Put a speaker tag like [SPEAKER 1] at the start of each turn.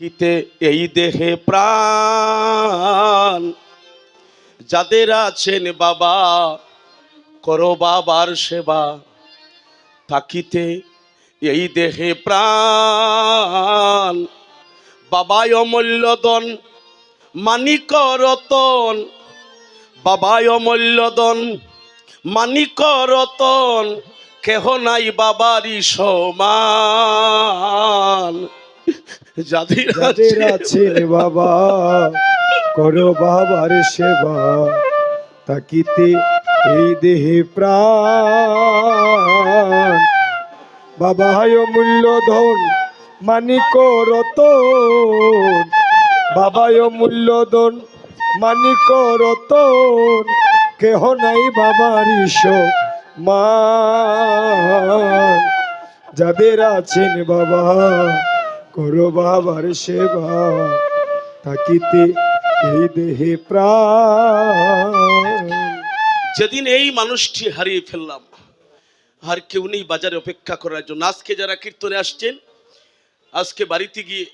[SPEAKER 1] কিতে এই দেহে প্রাণ যাদের আছেন বাবা, করো বাবার সেবা। থাকিতে এই দেহে প্রাণ বাবায় অমূল্য ধন, মানিক রতন, বাবায় অমূল্য ধন, মানিক রতন, কেহ নাই বাবারই সমান। যাদের
[SPEAKER 2] আছেন বাবা, করো বাবার সেবা। থাকিতে এই দেহে প্রাণ বাবায় অমূল্য ধন, মানিক রতন, বাবায় অমূল্য ধন, মানিক রতন, কেহ নাই বাবার সমান। যাদের আছেন বাবা, করো বাবার সেবা। থাকিতে এই দেহে প্রাণ।
[SPEAKER 1] যেদিন এই মানুষটি হারিয়ে ফেললাম, আর কেউ নেই বাজারে অপেক্ষা করার জন্য। আজকে যারা কীর্তনে আসছেন, আজকে বাড়িতে গিয়ে